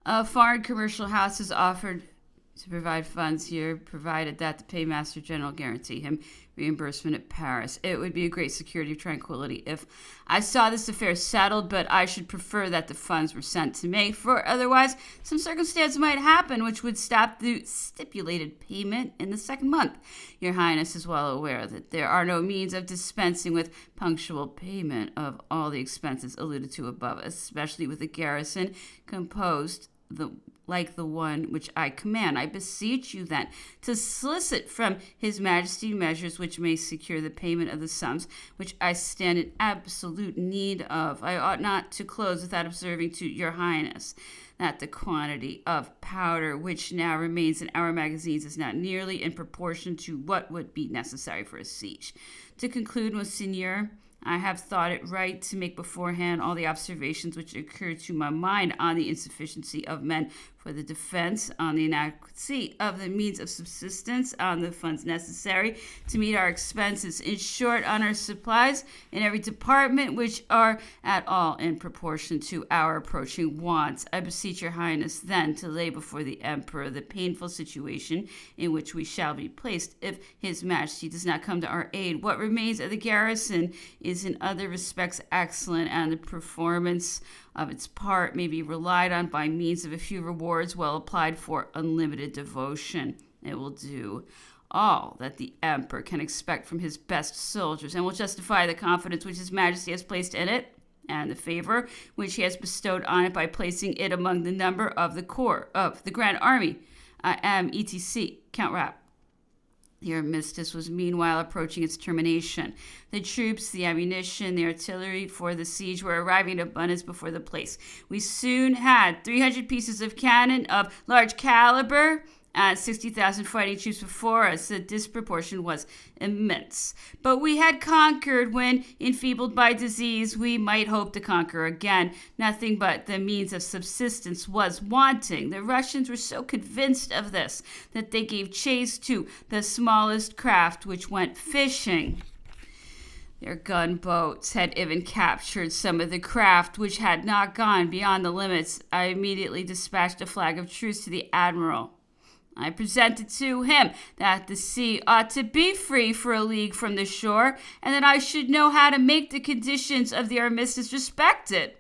A foreign commercial house is offered to provide funds here, provided that the paymaster general guarantee him reimbursement at Paris. It would be a great security of tranquility if I saw this affair settled, but I should prefer that the funds were sent to me, for otherwise some circumstance might happen which would stop the stipulated payment in the second month. Your Highness is well aware that there are no means of dispensing with punctual payment of all the expenses alluded to above, especially with a garrison composed like the one which I command. I beseech you then to solicit from His Majesty measures which may secure the payment of the sums which I stand in absolute need of. I ought not to close without observing to your Highness that the quantity of powder which now remains in our magazines is not nearly in proportion to what would be necessary for a siege. To conclude, Monseigneur, I have thought it right to make beforehand all the observations which occur to my mind on the insufficiency of men for the defense, on the inadequacy of the means of subsistence, on the funds necessary to meet our expenses, in short, on our supplies in every department which are at all in proportion to our approaching wants. I beseech your Highness then to lay before the Emperor the painful situation in which we shall be placed if His Majesty does not come to our aid. What remains of the garrison is in other respects excellent, and the performance of its part may be relied on by means of a few rewards well applied for unlimited devotion. It will do all that the Emperor can expect from his best soldiers, and will justify the confidence which His Majesty has placed in it, and the favor which he has bestowed on it by placing it among the number of the corps of the Grand Army. I am, etc., Count Rapp. The armistice was meanwhile approaching its termination. The troops, the ammunition, the artillery for the siege were arriving in abundance before the place. We soon had 300 pieces of cannon of large caliber and 60,000 fighting troops before us. The disproportion was immense. But we had conquered when, enfeebled by disease, we might hope to conquer again. Nothing but the means of subsistence was wanting. The Russians were so convinced of this that they gave chase to the smallest craft which went fishing. Their gunboats had even captured some of the craft which had not gone beyond the limits. I immediately dispatched a flag of truce to the admiral. I presented to him that the sea ought to be free for a league from the shore, and that I should know how to make the conditions of the armistice respected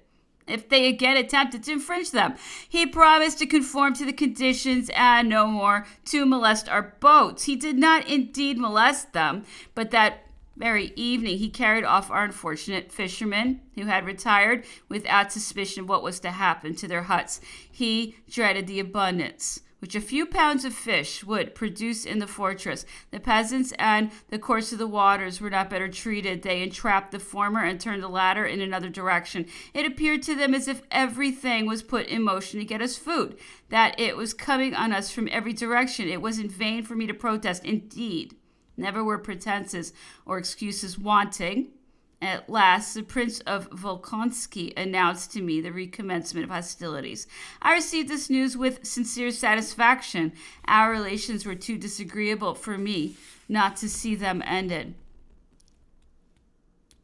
if they again attempted to infringe them. He promised to conform to the conditions and no more to molest our boats. He did not indeed molest them, but that very evening he carried off our unfortunate fishermen who had retired without suspicion of what was to happen to their huts. He dreaded the abundance which a few pounds of fish would produce in the fortress. The peasants and the course of the waters were not better treated. They entrapped the former and turned the latter in another direction. It appeared to them as if everything was put in motion to get us food, that it was coming on us from every direction. It was in vain for me to protest. Indeed, never were pretenses or excuses wanting. At last, the Prince of Volkonsky announced to me the recommencement of hostilities. I received this news with sincere satisfaction. Our relations were too disagreeable for me not to see them ended.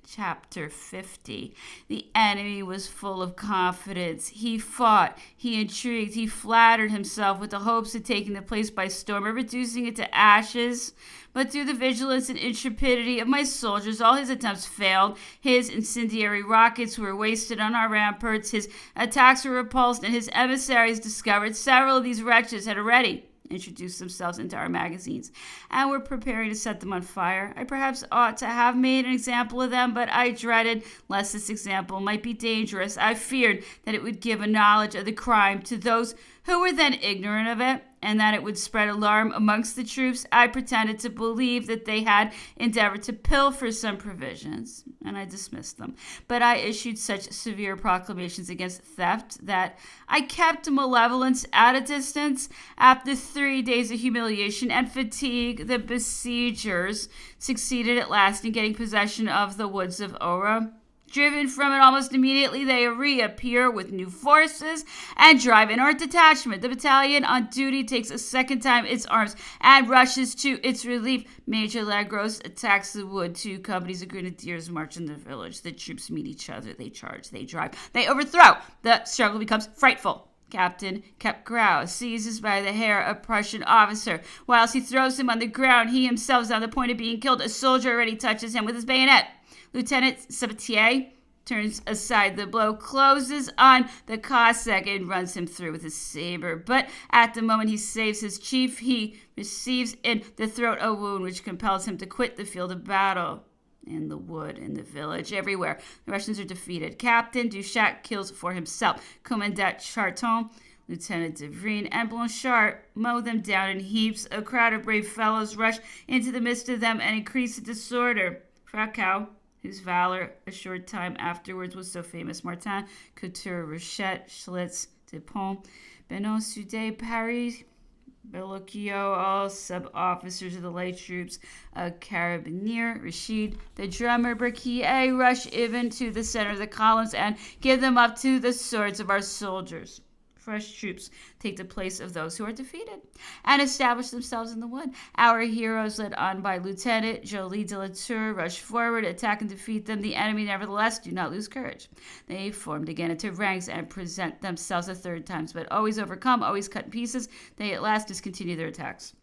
Chapter 50. The enemy was full of confidence. He fought, he intrigued, he flattered himself with the hopes of taking the place by storm or reducing it to ashes. But through the vigilance and intrepidity of my soldiers, all his attempts failed. His incendiary rockets were wasted on our ramparts, his attacks were repulsed, and his emissaries discovered several of these wretches had already introduced themselves into our magazines and were preparing to set them on fire. I perhaps ought to have made an example of them, but I dreaded lest this example might be dangerous. I feared that it would give a knowledge of the crime to those who were then ignorant of it, and that it would spread alarm amongst the troops. I pretended to believe that they had endeavored to pilfer some provisions, and I dismissed them. But I issued such severe proclamations against theft that I kept malevolence at a distance. After 3 days of humiliation and fatigue, the besiegers succeeded at last in getting possession of the woods of Ora. Driven from it almost immediately, they reappear with new forces and drive in our detachment. The battalion on duty takes a second time its arms and rushes to its relief. Major Lagros attacks the wood. 2 companies of grenadiers march in the village. The troops meet each other. They charge. They drive. They overthrow. The struggle becomes frightful. Captain Kapgrau seizes by the hair a Prussian officer. Whilst he throws him on the ground, he himself is on the point of being killed. A soldier already touches him with his bayonet. Lieutenant Sabatier turns aside the blow, closes on the Cossack, and runs him through with his saber. But at the moment he saves his chief, he receives in the throat a wound which compels him to quit the field of battle. In the wood, in the village, everywhere, the Russians are defeated. Captain Duchat kills for himself. Commandant Charton, Lieutenant de Vrien, and Blanchard mow them down in heaps. A crowd of brave fellows rush into the midst of them and increase the disorder. Krakow, whose valor a short time afterwards was so famous, Martin, Couture, Rochette, Schlitz, Dupont, Benon, Soudet, Paris, Bellocchio, all sub-officers of the light troops, a carabinier, Rashid, the drummer, Berquier, rush even to the center of the columns and give them up to the swords of our soldiers. Fresh troops take the place of those who are defeated and establish themselves in the wood. Our heroes, led on by Lieutenant Joly de la Tour, rush forward, attack and defeat them. The enemy, nevertheless, do not lose courage. They formed again into ranks and present themselves a third time, but always overcome, always cut in pieces. They at last discontinue their attacks.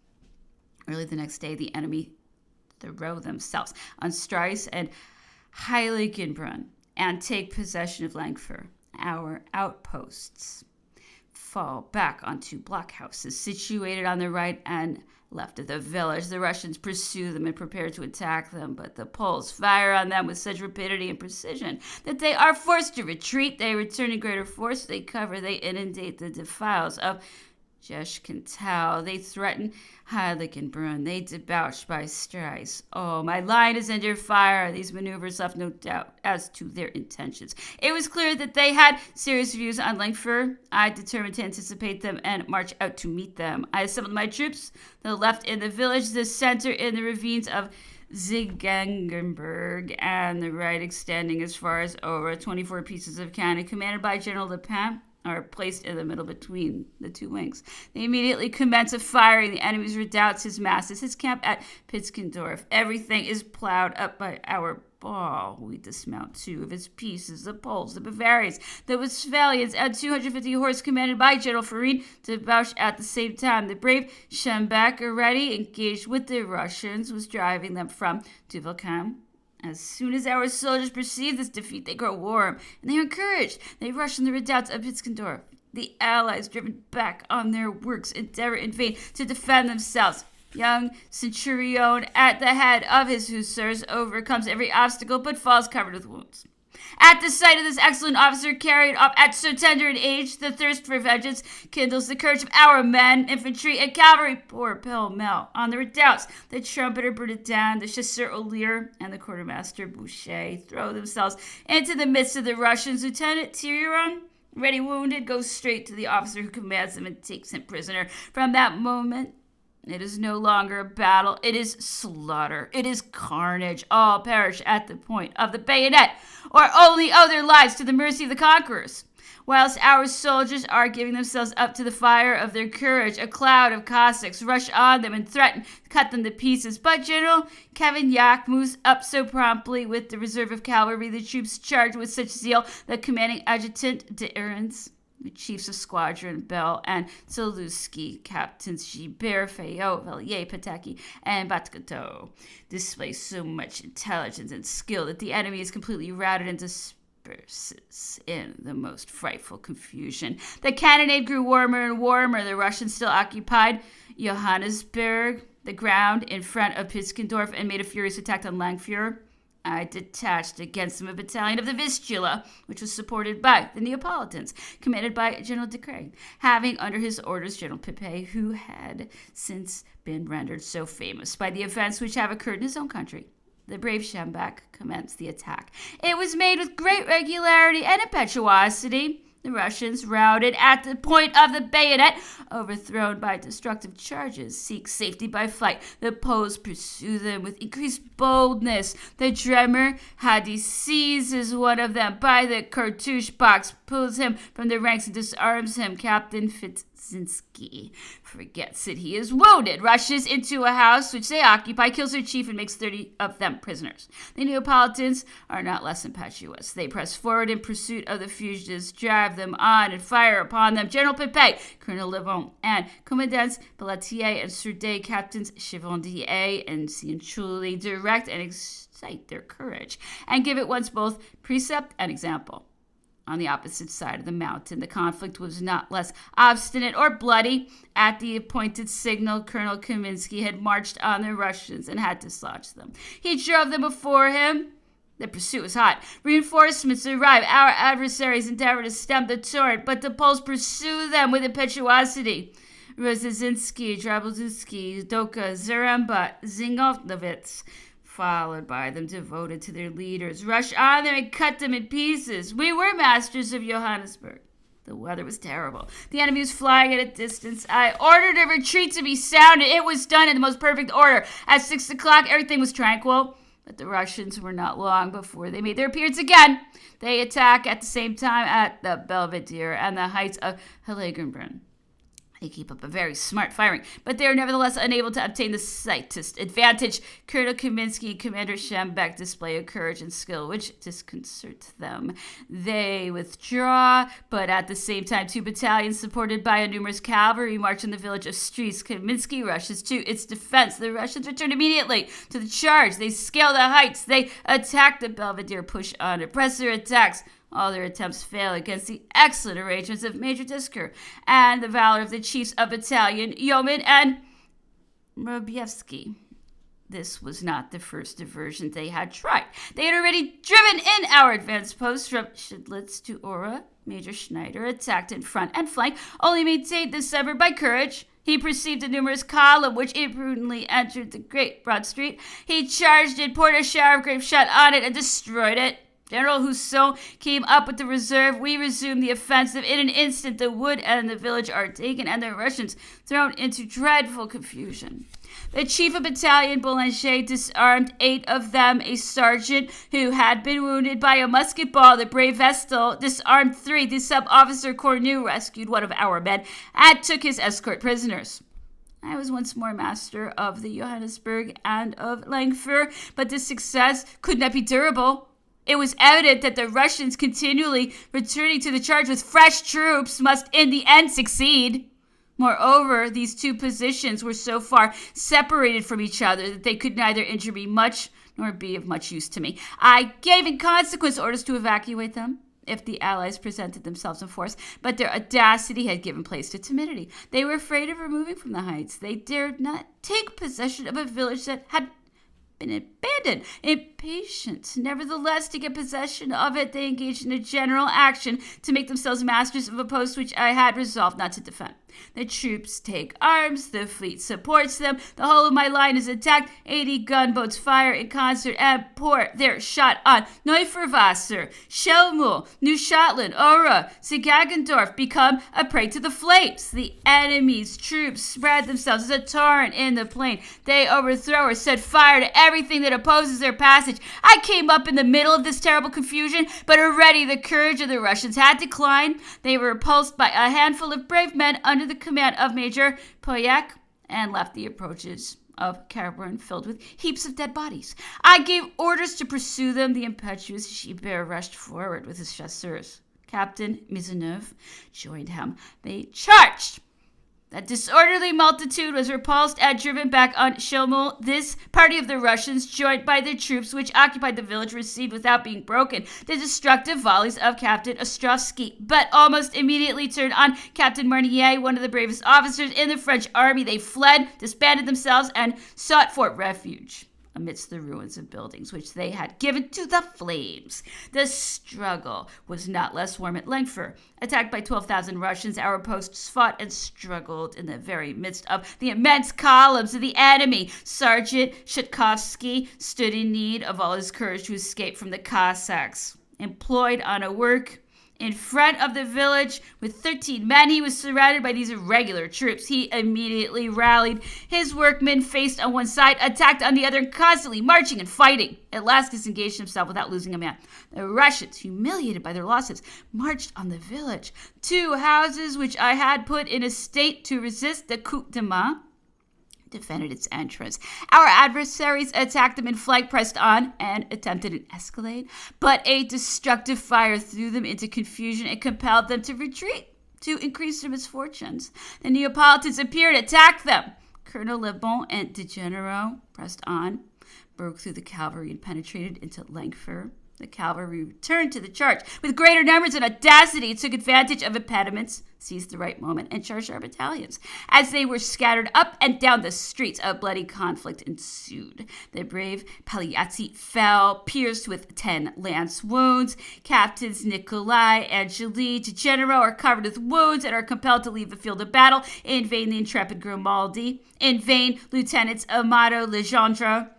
Early the next day, the enemy throw themselves on Struys and Heiligenbrunn and take possession of Langfur. Our outposts fall back onto blockhouses situated on the right and left of the village. The Russians pursue them and prepare to attack them, but the Poles fire on them with such rapidity and precision that they are forced to retreat. They return in greater force. They cover, they inundate the defiles of Jeschkental. They threaten Heiligenbrunn. They debouch by Struys. Oh, my line is under fire. These maneuvers left no doubt as to their intentions. It was clear that they had serious views on Langfur. I determined to anticipate them and march out to meet them. I assembled my troops, the left in the village, the center in the ravines of Ziegengenberg, and the right extending as far as over 24 pieces of cannon, commanded by General Lepin, are placed in the middle between the two wings. They immediately commence a firing. The enemy's redoubts, his masses, his camp at Pitzkendorf. Everything is plowed up by our ball. We dismount 2 of its pieces, the Poles, the Bavarians, the Westphalians, and 250 horse commanded by General Farin debouch at the same time. The brave Schembeck, already engaged with the Russians, was driving them from Duvelcam. As soon as our soldiers perceive this defeat, they grow warm, and they are encouraged. They rush in the redoubts of Pitzkendorf. The Allies, driven back on their works, endeavor in vain to defend themselves. Young Centurion, at the head of his hussars, overcomes every obstacle, but falls covered with wounds. At the sight of this excellent officer carried off at so tender an age, the thirst for vengeance kindles the courage of our men, infantry, and cavalry pour pell-mell on the redoubts. The trumpeter Bernadotte, the chasseur Olier, and the quartermaster Boucher throw themselves into the midst of the Russians. Lieutenant Thirion, already wounded, goes straight to the officer who commands him and takes him prisoner. From that moment, it is no longer a battle. It is slaughter. It is carnage. All perish at the point of the bayonet, or only owe their lives to the mercy of the conquerors. Whilst our soldiers are giving themselves up to the fire of their courage, a cloud of Cossacks rush on them and threaten to cut them to pieces. But General Cavaignac moves up so promptly with the reserve of cavalry, the troops charged with such zeal, the commanding adjutant de Erens, the chiefs of Squadron Bell and Zaluski, Captains Gibert, Fayot, Vallier, Pataki, and Batkato display so much intelligence and skill that the enemy is completely routed and disperses in the most frightful confusion. The cannonade grew warmer and warmer. The Russians still occupied Johannesburg, the ground in front of Pitzkendorf, and made a furious attack on Langfur. I detached against them a battalion of the Vistula, which was supported by the Neapolitans, commanded by General Decrès, having under his orders General Pipet, who had since been rendered so famous by the events which have occurred in his own country. The brave Schembeck commenced the attack. It was made with great regularity and impetuosity. The Russians, routed at the point of the bayonet, overthrown by destructive charges, seek safety by flight. The Poles pursue them with increased boldness. The drummer Hadi seizes one of them by the cartouche box, pulls him from the ranks and disarms him. Captain Fitzinski forgets that he is wounded, rushes into a house which they occupy, kills their chief, and makes 30 of them prisoners. The Neapolitans are not less impetuous. They press forward in pursuit of the fugitives, drive them on and fire upon them. General Pepet, Colonel Levon, and Commandants Pelletier and Surde, Captains Chevandier and Cianchuli, direct and excite their courage, and give at once both precept and example. On the opposite side of the mountain, the conflict was not less obstinate or bloody. At the appointed signal, Colonel Kaminsky had marched on the Russians and had dislodged them. He drove them before him. The pursuit was hot. Reinforcements arrived. Our adversaries endeavored to stem the torrent, but the Poles pursued them with impetuosity. Rozazinski, Drabelzinski, Doka, Zaremba, Zingovnovitz, followed by them, devoted to their leaders, rushed on them and cut them in pieces. We were masters of Johannesburg. The weather was terrible. The enemy was flying at a distance. I ordered a retreat to be sounded. It was done in the most perfect order. At 6 o'clock, everything was tranquil. But the Russians were not long before they made their appearance again. They attack at the same time at the Belvedere and the heights of Heiligenbrunn. They keep up a very smart firing, but they are nevertheless unable to obtain the slightest advantage. Colonel Kaminsky and Commander Schembeck display a courage and skill which disconcerts them. They withdraw, but at the same time, 2 battalions supported by a numerous cavalry march on the village of Stries. Kaminsky rushes to its defense. The Russians return immediately to the charge. They scale the heights. They attack the Belvedere, push on. Oppressor attacks. All their attempts fail against the excellent arrangements of Major Disker and the valor of the chiefs of battalion, Yeoman and Mrobievsky. This was not the first diversion they had tried. They had already driven in our advanced posts from Schidlitz to Ora. Major Schneider attacked in front and flank, only maintained the suburb by courage. He perceived a numerous column which imprudently entered the great broad street. He charged it, poured a shower of grape shot on it, and destroyed it. General Husson came up with the reserve. We resumed the offensive. In an instant, the wood and the village are taken, and the Russians thrown into dreadful confusion. The chief of battalion, Boulanger, disarmed 8 of them. A sergeant who had been wounded by a musket ball, the brave Vestal, disarmed 3. The sub-officer Cornu rescued one of our men and took his escort prisoners. I was once more master of the Johannesburg and of Langfur, but this success could not be durable. It was evident that the Russians, continually returning to the charge with fresh troops, must in the end succeed. Moreover, these 2 positions were so far separated from each other that they could neither injure me much nor be of much use to me. I gave in consequence orders to evacuate them if the Allies presented themselves in force, but their audacity had given place to timidity. They were afraid of removing from the heights. They dared not take possession of a village that had been abandoned. Impatient, nevertheless, to get possession of it, they engaged in a general action to make themselves masters of a post which I had resolved not to defend. The troops take arms, the fleet supports them, the whole of my line is attacked, 80 gunboats fire in concert and pour their shot on Neuferwasser, Schelmul, Neuschatland, Ora, Sigagendorf become a prey to the flames. The enemy's troops spread themselves as a torrent in the plain. They overthrow or set fire to everything that opposes their passage. I came up in the middle of this terrible confusion, but already the courage of the Russians had declined. They were repulsed by a handful of brave men under the command of Major Poyak and left the approaches of Caraburn filled with heaps of dead bodies. I gave orders to pursue them. The impetuous Gibert rushed forward with his chasseurs. Captain Maisonneuve joined him. They charged. That disorderly multitude was repulsed and driven back on Schelmul. This party of the Russians, joined by the troops which occupied the village, received without being broken the destructive volleys of Captain Ostrovsky, but almost immediately turned on Captain Marnier, one of the bravest officers in the French army. They fled, disbanded themselves, and sought for refuge amidst the ruins of buildings which they had given to the flames. The struggle was not less warm at Langfur. Attacked by 12,000 Russians, our posts fought and struggled in the very midst of the immense columns of the enemy. Sergeant Shatkovsky stood in need of all his courage to escape from the Cossacks. Employed on a work in front of the village with 13 men, he was surrounded by these irregular troops. He immediately rallied. His workmen faced on one side, attacked on the other, constantly marching and fighting. At last disengaged himself without losing a man. The Russians, humiliated by their losses, marched on the village. 2 houses which I had put in a state to resist the coup de main defended its entrance. Our adversaries attacked them in flank, pressed on, and attempted an escalade, but a destructive fire threw them into confusion and compelled them to retreat to increase their misfortunes. The Neapolitans appeared, attacked them. Colonel Lebon and De Genero pressed on, broke through the cavalry, and penetrated into Langford. The cavalry returned to the charge. With greater numbers and audacity, it took advantage of impediments, seized the right moment, and charged our battalions. As they were scattered up and down the streets, a bloody conflict ensued. The brave Pagliazzi fell, pierced with 10 lance wounds. Captains Nicolai, Angeli, De Genero are covered with wounds and are compelled to leave the field of battle. In vain, the intrepid Grimaldi. In vain, Lieutenants Amato Legendre,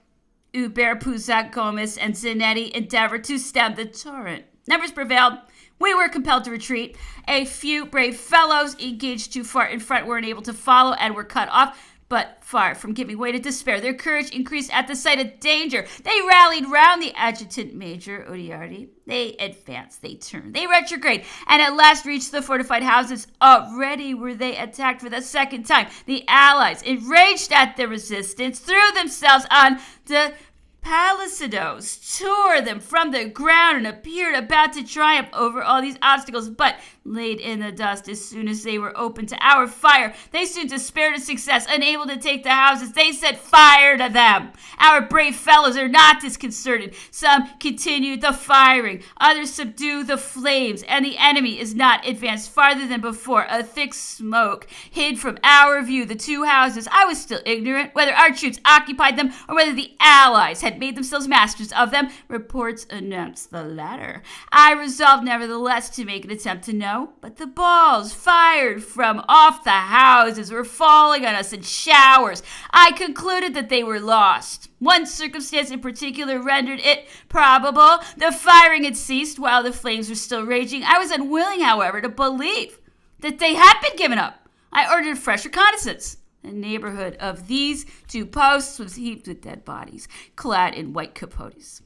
Hubert Puzac Gomez, and Zanetti endeavored to stem the torrent. Numbers prevailed. We were compelled to retreat. A few brave fellows engaged too far in front were unable to follow and were cut off, but far from giving way to despair, their courage increased at the sight of danger. They rallied round the adjutant major, Odiardi. They advanced, they turned, they retrograde, and at last reached the fortified houses. Already were they attacked for the second time. The allies, enraged at their resistance, threw themselves on the palisadoes, tore them from the ground, and appeared about to triumph over all these obstacles, but laid in the dust as soon as they were open to our fire. They soon despaired of success, unable to take the houses. They set fire to them. Our brave fellows are not disconcerted. Some continued the firing, others subdued the flames, and the enemy is not advanced farther than before. A thick smoke hid from our view the two houses. I was still ignorant whether our troops occupied them or whether the allies had made themselves masters of them. Reports announced the latter. I resolved nevertheless to make an attempt to know, but the balls fired from off the houses were falling on us in showers. I concluded that they were lost. One circumstance in particular rendered it probable. The firing had ceased while the flames were still raging. I was unwilling, however, to believe that they had been given up. I ordered fresh reconnaissance. The neighborhood of these two posts was heaped with dead bodies, clad in white capotes.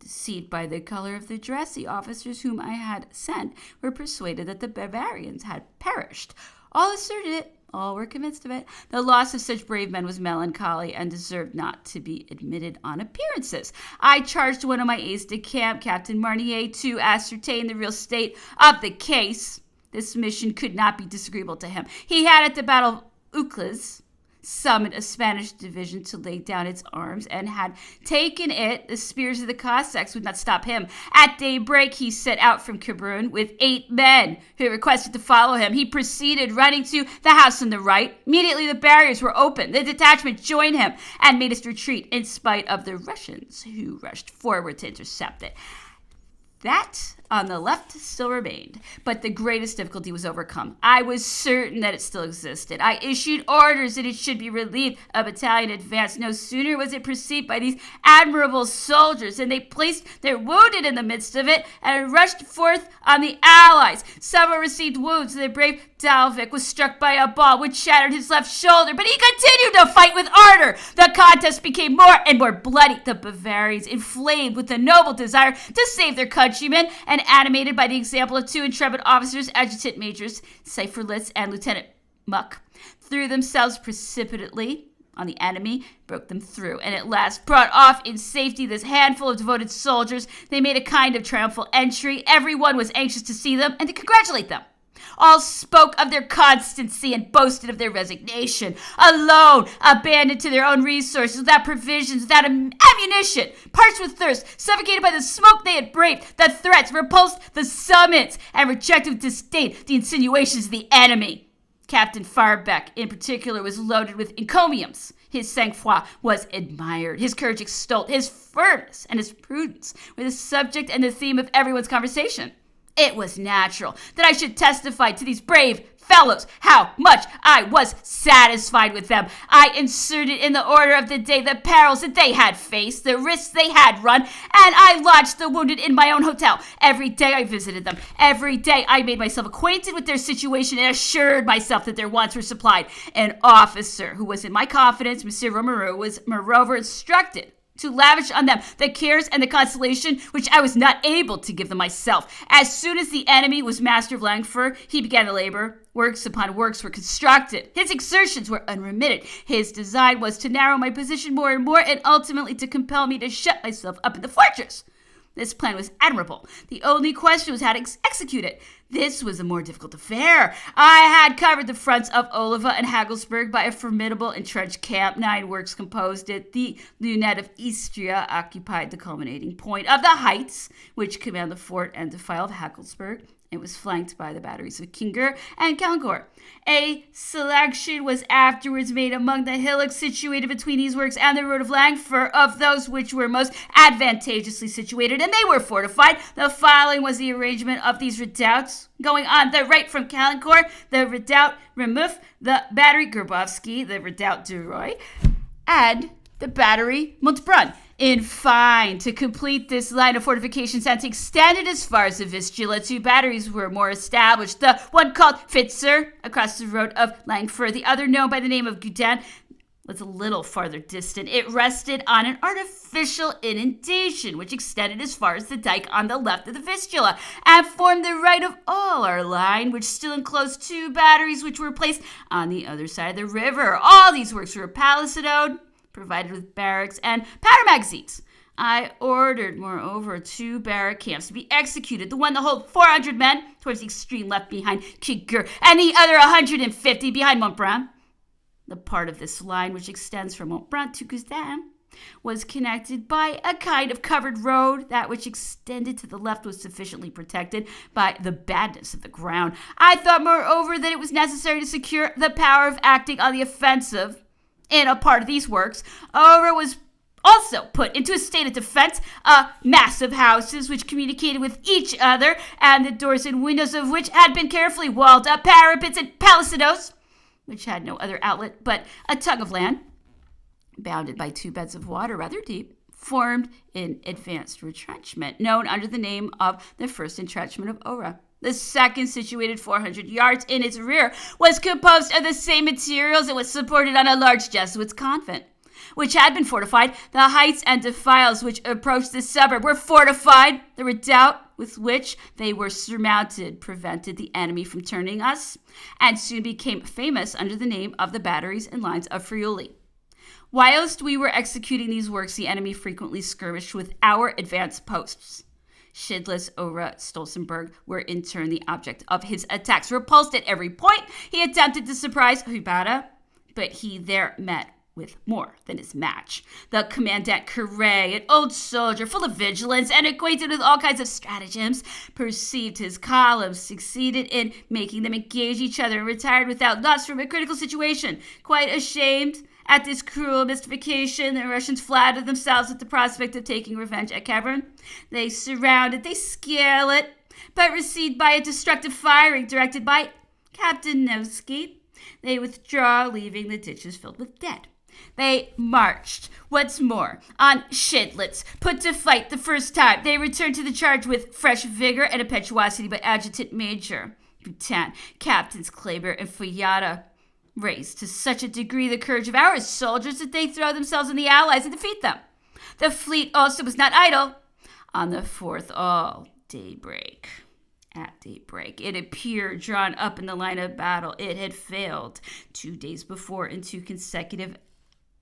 Deceived by the color of the dress, the officers whom I had sent were persuaded that the Bavarians had perished. All asserted it. All were convinced of it. The loss of such brave men was melancholy and deserved not to be admitted on appearances. I charged one of my aides-de-camp, Captain Marnier, to ascertain the real state of the case. This mission could not be disagreeable to him. He had at the Battle of Uclas summoned a Spanish division to lay down its arms and had taken it. The spears of the Cossacks would not stop him. At daybreak, he set out from Kabrun with 8 men who requested to follow him. He proceeded, running to the house on the right. Immediately, the barriers were opened. The detachment joined him and made us retreat in spite of the Russians who rushed forward to intercept it. That on the left still remained, but the greatest difficulty was overcome. I was certain that it still existed. I issued orders that it should be relieved. A battalion advanced. No sooner was it perceived by these admirable soldiers than they placed their wounded in the midst of it and rushed forth on the allies. Several received wounds. The brave Dalvik was struck by a ball which shattered his left shoulder, but he continued to fight with ardor. The contest became more and more bloody. The Bavarians, inflamed with the noble desire to save their countrymen and animated by the example of 2 intrepid officers, adjutant majors Seiferlitz and Lieutenant Muck, threw themselves precipitately on the enemy, broke them through, and at last brought off in safety this handful of devoted soldiers. They made a kind of triumphal entry. Everyone was anxious to see them and to congratulate them. All spoke of their constancy and boasted of their resignation. Alone, abandoned to their own resources, without provisions, without ammunition, parched with thirst, suffocated by the smoke they had braved, the threats, repulsed the summons, and rejected with disdain the insinuations of the enemy. Captain Farbeck, in particular, was loaded with encomiums. His sang-froid was admired, his courage extolled, his firmness and his prudence were the subject and the theme of everyone's conversation. It was natural that I should testify to these brave fellows how much I was satisfied with them. I inserted in the order of the day the perils that they had faced, the risks they had run, and I lodged the wounded in my own hotel. Every day I visited them. Every day I made myself acquainted with their situation and assured myself that their wants were supplied. An officer who was in my confidence, M. Romeroux, was moreover instructed to lavish on them the cares and the consolation which I was not able to give them myself. As soon as the enemy was master of Langford, he began to labor Works upon works were constructed. His exertions were unremitted. His design was to narrow my position more and more, and ultimately to compel me to shut myself up in the fortress. This plan was admirable. The only question was how to execute it. This was a more difficult affair. I had covered the fronts of Oliva and Hagelsberg by a formidable entrenched camp. 9 works composed it. The lunette of Istria occupied the culminating point of the heights, which command the fort and defile of Hagelsberg. It was flanked by the batteries of Kinger and Calencourt. A selection was afterwards made among the hillocks situated between these works and the road of Langford of those which were most advantageously situated, and they were fortified. The following was the arrangement of these redoubts. Going on the right from Calencourt, the redoubt Remouf, the battery Gerbovsky, the redoubt Duroy, and the battery Montbrun. In fine, to complete this line of fortifications and to extend it as far as the Vistula, 2 batteries were more established. The one called Fitzer, across the road of Langford, the other known by the name of Gudin, was a little farther distant. It rested on an artificial inundation, which extended as far as the dike on the left of the Vistula, and formed the right of all our line, which still enclosed 2 batteries which were placed on the other side of the river. All these works were palisadoed, provided with barracks and powder magazines. I ordered, moreover, 2 barrack camps to be executed, the one to hold 400 men towards the extreme left behind Kigur, and the other 150 behind Montbrun. The part of this line which extends from Montbrun to Gudin was connected by a kind of covered road. That which extended to the left was sufficiently protected by the badness of the ground. I thought, moreover, that it was necessary to secure the power of acting on the offensive in a part of these works. Over was also put into a state of defense a mass of houses which communicated with each other, and the doors and windows of which had been carefully walled up, parapets and palisadoes, which had no other outlet but a tongue of land, bounded by 2 beds of water rather deep, formed an advanced retrenchment, known under the name of the first entrenchment of Ora. The second, situated 400 yards in its rear, was composed of the same materials and was supported on a large Jesuits' convent, which had been fortified. The heights and defiles which approached the suburb were fortified. The redoubt with which they were surmounted prevented the enemy from turning us, and soon became famous under the name of the batteries and lines of Friuli. Whilst we were executing these works, the enemy frequently skirmished with our advanced posts. Schindlitz, Ora, Stolzenberg were in turn the object of his attacks. Repulsed at every point, he attempted to surprise Hubada, but he there met with more than his match. The commandant Carré, an old soldier full of vigilance and acquainted with all kinds of stratagems, perceived his columns, succeeded in making them engage each other, and retired without loss from a critical situation. Quite ashamed at this cruel mystification, the Russians flattered themselves at the prospect of taking revenge at Cavern. They surround it, they scale it, but received by a destructive firing directed by Captain Nevsky. They withdraw, leaving the ditches filled with dead. They marched once more on Schindlitz, put to fight the first time. They returned to the charge with fresh vigor and impetuosity by Adjutant Major Butin, Captains Kleber and Fuyada, raised to such a degree the courage of our soldiers that they throw themselves on the Allies and defeat them. The fleet also was not idle. On the 4th, at daybreak, it appeared drawn up in the line of battle. It had failed 2 days before in 2 consecutive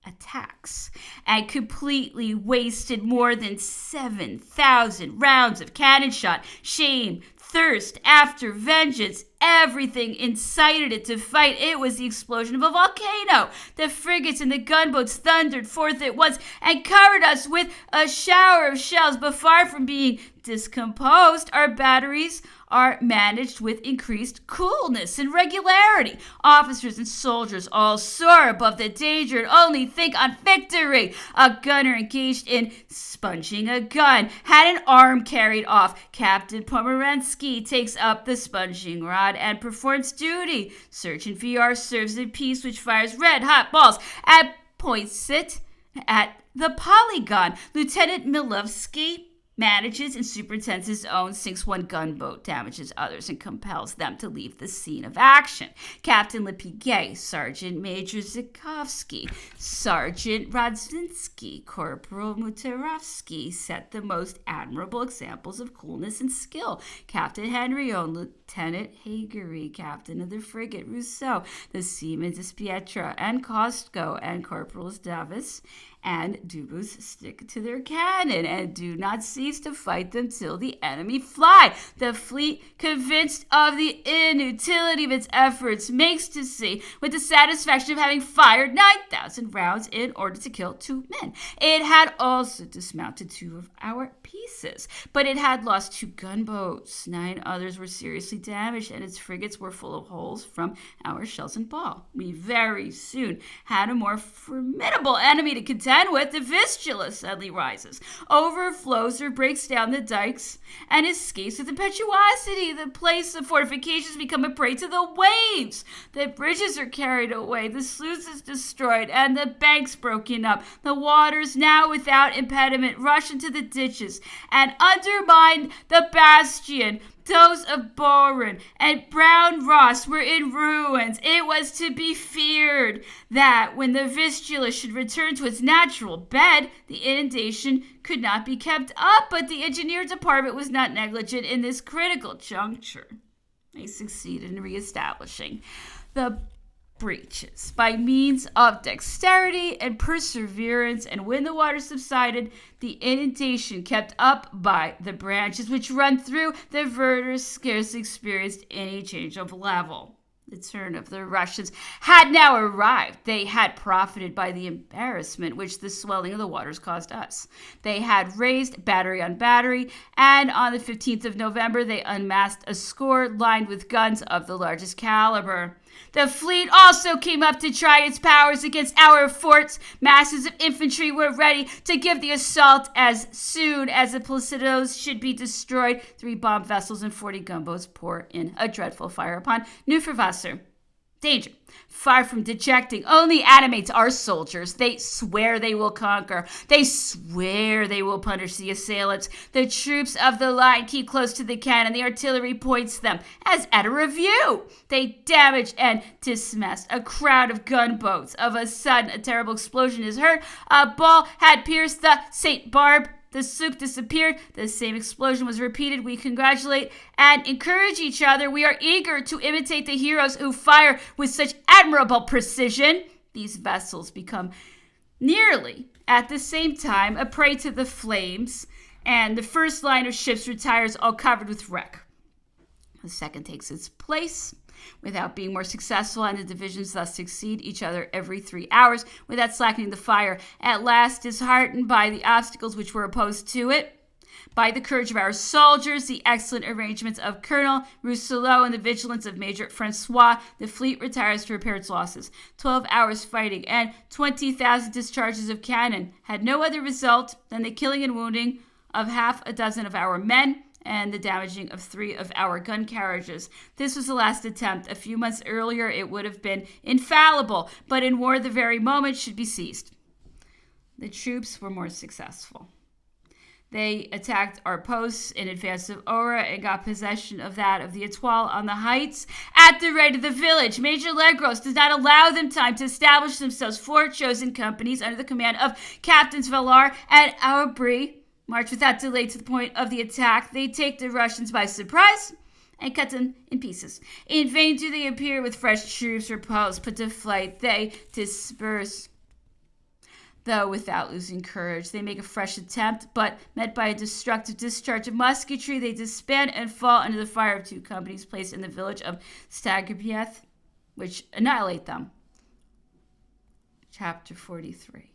attacks and completely wasted more than 7,000 rounds of cannon shot. Shame, thirst after vengeance, everything incited it to fight. It was the explosion of a volcano. The frigates and the gunboats thundered forth at once and covered us with a shower of shells, but far from being discomposed, our batteries are managed with increased coolness and regularity. Officers and soldiers all soar above the danger and only think on victory. A gunner engaged in sponging a gun had an arm carried off. Captain Pomeransky takes up the sponging rod and performs duty. Sergeant VR serves a piece which fires red-hot balls and points it at the polygon. Lieutenant Milovsky manages and superintends his own, sinks one gunboat, damages others, and compels them to leave the scene of action. Captain Lepiguet, Sergeant Major Zikovsky, Sergeant Rodzinski, Corporal Mutarovsky set the most admirable examples of coolness and skill. Captain Henriot, Lieutenant Hagery, captain of the frigate Rousseau, the seamen Despietra and Costco, and Corporals Davis and Dubus stick to their cannon and do not cease to fight them till the enemy fly. The fleet, convinced of the inutility of its efforts, makes to sea with the satisfaction of having fired 9,000 rounds in order to kill 2 men. It had also dismounted 2 of our pieces, but it had lost 2 gunboats. 9 others were seriously damaged, and its frigates were full of holes from our shells and ball. We very soon had a more formidable enemy to contend with. The Vistula suddenly rises, overflows or breaks down the dikes, and escapes with impetuosity. The place of fortifications become a prey to the waves. The bridges are carried away, the sluice is destroyed, and the banks broken up. The waters, now without impediment, rush into the ditches and undermine the bastion. Those of Boren and Brown Ross were in ruins. It was to be feared that when the Vistula should return to its natural bed, the inundation could not be kept up, but the engineer department was not negligent in this critical juncture. They succeeded in reestablishing the breaches by means of dexterity and perseverance, and when the water subsided, the inundation kept up by the branches which run through the verders scarcely experienced any change of level. The turn of the Russians had now arrived. They had profited by the embarrassment which the swelling of the waters caused us. They had raised battery on battery, and on the 15th of November they unmasked a score lined with guns of the largest caliber. The fleet also came up to try its powers against our forts. Masses of infantry were ready to give the assault as soon as the Placidos should be destroyed. 3 bomb vessels and 40 gunboats pour in a dreadful fire upon Neuferwasser. Danger, far from dejecting, only animates our soldiers. They swear they will conquer. They swear they will punish the assailants. The troops of the line keep close to the cannon. The artillery points them as at a review. They damage and dismast a crowd of gunboats. Of a sudden, a terrible explosion is heard. A ball had pierced the St. Barb. The sloop disappeared. The same explosion was repeated. We congratulate and encourage each other. We are eager to imitate the heroes who fire with such admirable precision. These vessels become nearly at the same time a prey to the flames, and the first line of ships retires all covered with wreck. The second takes its place without being more successful, and the divisions thus succeed each other every 3 hours without slackening the fire. At last, disheartened by the obstacles which were opposed to it, by the courage of our soldiers, the excellent arrangements of Colonel Rousselot, and the vigilance of Major Francois, the fleet retires to repair its losses. 12 hours fighting and 20,000 discharges of cannon had no other result than the killing and wounding of half a dozen of our men and the damaging of 3 of our gun carriages. This was the last attempt. A few months earlier, it would have been infallible, but in war, the very moment should be seized. The troops were more successful. They attacked our posts in advance of Ora and got possession of that of the Etoile on the heights at the right of the village. Major Legros does not allow them time to establish themselves. 4 chosen companies under the command of Captains Valor and Aubry march without delay to the point of the attack. They take the Russians by surprise and cut them in pieces. In vain do they appear with fresh troops repulsed, put to flight. They disperse, though without losing courage. They make a fresh attempt, but met by a destructive discharge of musketry, they disband and fall under the fire of 2 companies placed in the village of Stagrobieth, which annihilate them. Chapter 53.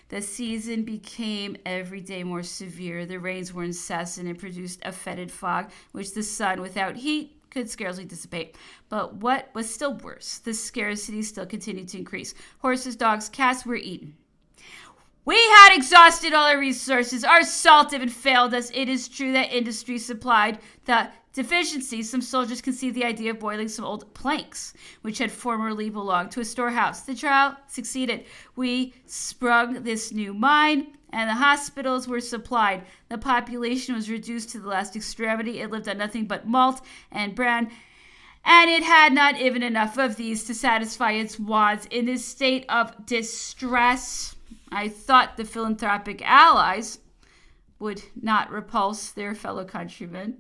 The season became every day more severe. The rains were incessant and produced a fetid fog, which the sun, without heat, could scarcely dissipate. But what was still worse, the scarcity still continued to increase. Horses, dogs, cats were eaten. We had exhausted all our resources. Our salt even failed us. It is true that industry supplied the deficiency. Some soldiers conceived the idea of boiling some old planks, which had formerly belonged to a storehouse. The trial succeeded. We sprung this new mine and the hospitals were supplied. The population was reduced to the last extremity. It lived on nothing but malt and bran, and it had not even enough of these to satisfy its wants. In this state of distress, I thought the philanthropic allies would not repulse their fellow countrymen.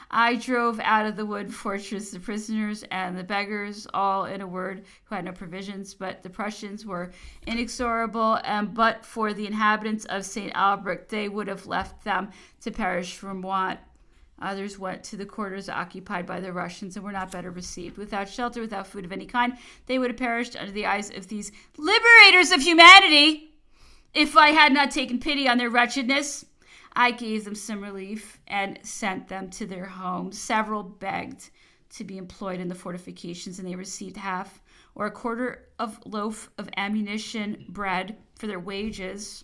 I drove out of the wood fortress the prisoners and the beggars, all, in a word, who had no provisions, but the Prussians were inexorable, and but for the inhabitants of St. Albrecht, they would have left them to perish from want. Others went to the quarters occupied by the Russians and were not better received. Without shelter, without food of any kind, they would have perished under the eyes of these liberators of humanity. If I had not taken pity on their wretchedness, I gave them some relief and sent them to their homes. Several begged to be employed in the fortifications, and they received half or a quarter of loaf of ammunition bread for their wages.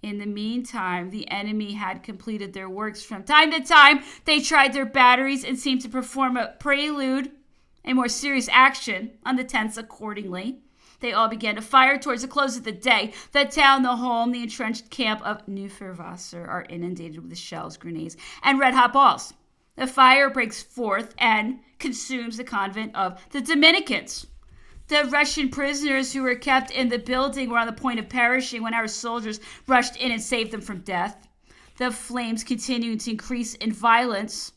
In the meantime, the enemy had completed their works. From time to time, they tried their batteries and seemed to perform a prelude, a more serious action on the tents accordingly. They all began to fire towards the close of the day. The town, the home, the entrenched camp of Neuferwasser are inundated with shells, grenades, and red-hot balls. The fire breaks forth and consumes the convent of the Dominicans. The Russian prisoners who were kept in the building were on the point of perishing when our soldiers rushed in and saved them from death. The flames continued to increase in violence,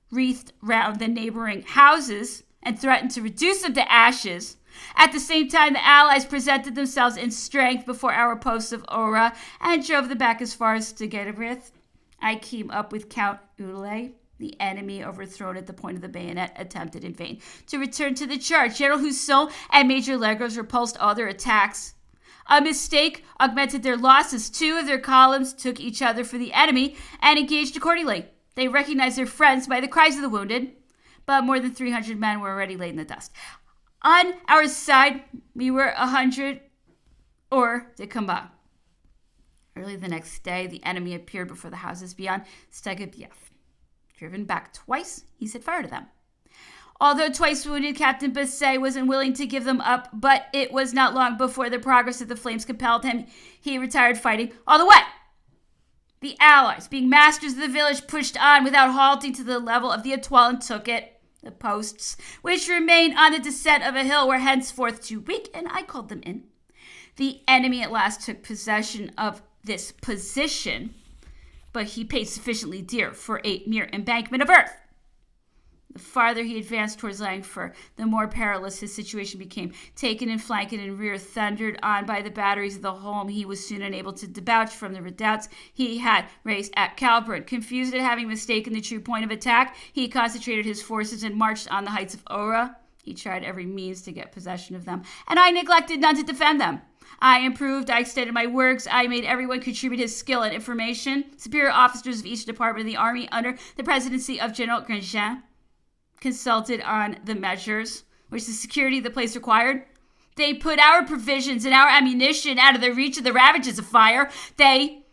wreathed round the neighboring houses, and threatened to reduce them to ashes. At the same time, the Allies presented themselves in strength before our posts of Ora and drove them back as far as to Gedrith. I came up with Count Ule. The enemy, overthrown at the point of the bayonet, attempted in vain to return to the charge. General Husson and Major Legros repulsed all their attacks. A mistake augmented their losses. 2 of their columns took each other for the enemy and engaged accordingly. They recognized their friends by the cries of the wounded, but more than 300 men were already laid in the dust. On our side, we were 100 hors de combat. Early the next day, the enemy appeared before the houses beyond Stegabiev. Driven back twice, he set fire to them. Although twice wounded, Captain Basset was unwilling to give them up, but it was not long before the progress of the flames compelled him. He retired fighting all the way. The Allies, being masters of the village, pushed on without halting to the level of the Etoile and took it. The posts, which remained on the descent of a hill, were henceforth too weak, and I called them in. The enemy at last took possession of this position, but he paid sufficiently dear for a mere embankment of earth. The farther he advanced towards Langford, the more perilous his situation became. Taken in flank and in rear, thundered on by the batteries of the Holm, he was soon unable to debouch from the redoubts he had raised at Calbrin. Confused at having mistaken the true point of attack, he concentrated his forces and marched on the heights of Ora. He tried every means to get possession of them, and I neglected none to defend them. I improved, I extended my works, I made everyone contribute his skill and information. Superior officers of each department of the army under the presidency of General Grandjean consulted on the measures which the security of the place required. They put our provisions and our ammunition out of the reach of the ravages of fire. They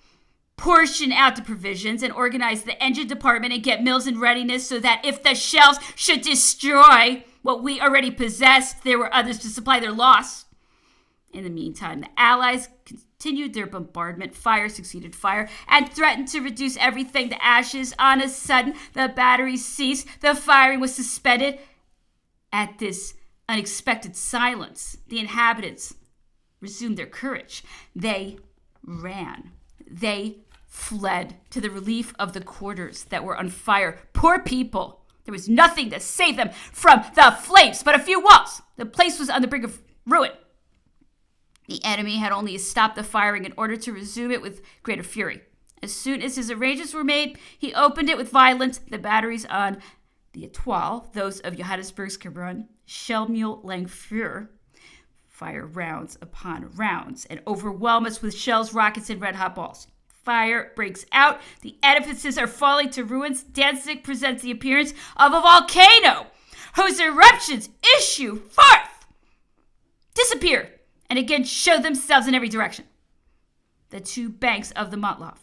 portion out the provisions and organize the engine department and get mills in readiness so that if the shells should destroy what we already possessed, there were others to supply their loss. In the meantime, the Allies continued their bombardment. Fire succeeded fire and threatened to reduce everything to ashes. On a sudden, the batteries ceased. The firing was suspended. At this unexpected silence, the inhabitants resumed their courage. They ran. They fled to the relief of the quarters that were on fire. Poor people! There was nothing to save them from the flames but a few walls. The place was on the brink of ruin. The enemy had only stopped the firing in order to resume it with greater fury. As soon as his arrangements were made, he opened it with violence. The batteries on the Etoile, those of Johannesburg's Cabron, Schelmule, Langfur, fire rounds upon rounds and overwhelm us with shells, rockets, and red-hot balls. Fire breaks out. The edifices are falling to ruins. Danzig presents the appearance of a volcano whose eruptions issue forth, disappear, and again show themselves in every direction. The 2 banks of the Montloff,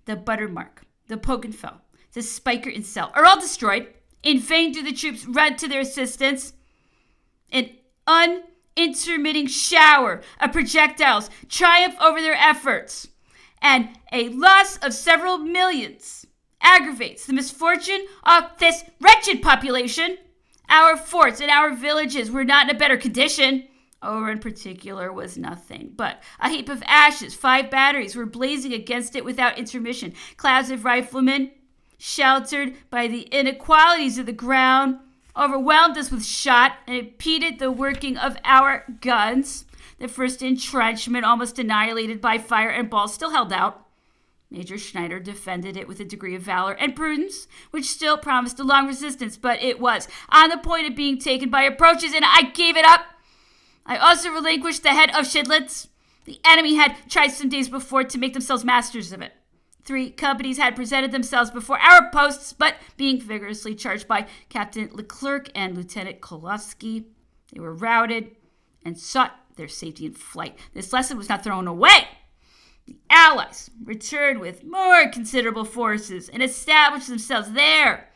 the Buttermark, the Pokenfell, the Spiker and Cell are all destroyed. In vain do the troops run to their assistance. An unintermitting shower of projectiles triumph over their efforts. and a loss of several millions aggravates the misfortune of this wretched population. Our forts and our villages were not in a better condition. Over in particular was nothing but a heap of ashes. 5 batteries were blazing against it without intermission. Clouds of riflemen, sheltered by the inequalities of the ground, overwhelmed us with shot and impeded the working of our guns. The first entrenchment, almost annihilated by fire and ball, still held out. Major Schneider defended it with a degree of valor and prudence, which still promised a long resistance, but it was on the point of being taken by approaches, and I gave it up. I also relinquished the head of Schidlitz. The enemy had tried some days before to make themselves masters of it. 3 companies had presented themselves before our posts, but being vigorously charged by Captain Leclerc and Lieutenant Kolowski, they were routed and sought their safety in flight. This lesson was not thrown away. The Allies returned with more considerable forces and established themselves there.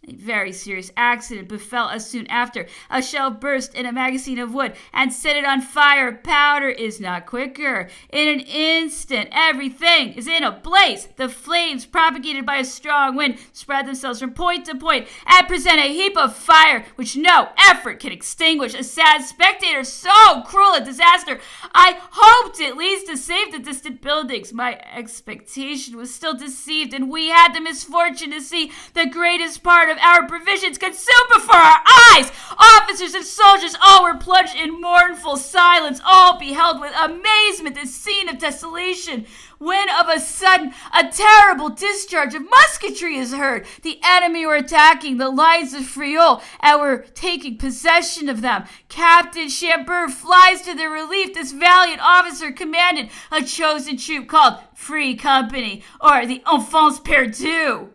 A very serious accident befell us soon after. A shell burst in a magazine of wood and set it on fire. Powder is not quicker. In an instant, everything is in a blaze. The flames, propagated by a strong wind, spread themselves from point to point and present a heap of fire which no effort can extinguish. A sad spectator, so cruel a disaster. I hoped at least to save the distant buildings. My expectation was still deceived, and we had the misfortune to see the greatest part of our provisions consumed before our eyes. Officers and soldiers all were plunged in mournful silence. All beheld with amazement this scene of desolation, when of a sudden a terrible discharge of musketry is heard. The enemy were attacking the lines of Friaul and were taking possession of them. Captain Chambord flies to their relief. This valiant officer commanded a chosen troop called Free Company, or the Enfants Perdus.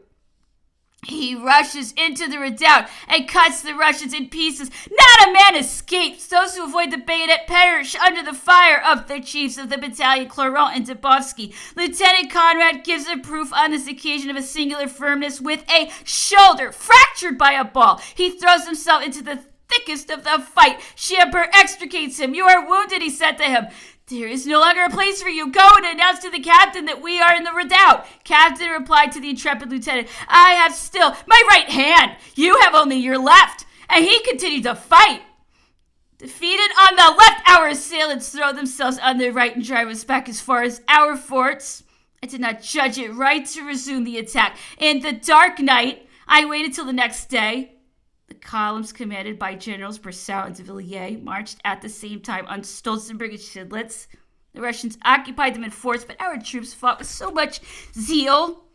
He rushes into the redoubt and cuts the Russians in pieces. Not a man escapes. Those who avoid the bayonet perish under the fire of the chiefs of the battalion, Clairon and Dubovsky. Lieutenant Conrad gives a proof on this occasion of a singular firmness with a shoulder fractured by a ball. He throws himself into the thickest of the fight. Chambord extricates him. "You are wounded," he said to him. "There is no longer a place for you. Go and announce to the captain that we are in the redoubt." Captain replied to the intrepid lieutenant, "I have still my right hand. You have only your left." And he continued to fight. Defeated on the left, our assailants throw themselves on their right and drive us back as far as our forts. I did not judge it right to resume the attack. In the dark night, I waited till the next day. The columns commanded by Generals Brissot and de Villiers marched at the same time on Stolzenberg and Schidlitz. The Russians occupied them in force, but our troops fought with so much zeal.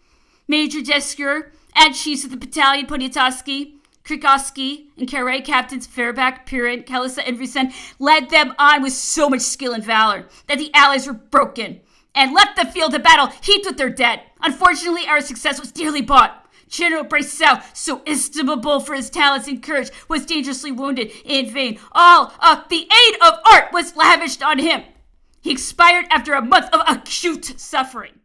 Major Descour and chiefs of the battalion, Poniatowski, Krikoski, and Carré captains Fairback, Pirin, Kelissa, and Rusen led them on with so much skill and valor that the Allies were broken and left the field of battle heaped with their dead. Unfortunately, our success was dearly bought. General Brissot, so estimable for his talents and courage, was dangerously wounded. In vain, all of the aid of art was lavished on him. He expired after a month of acute suffering.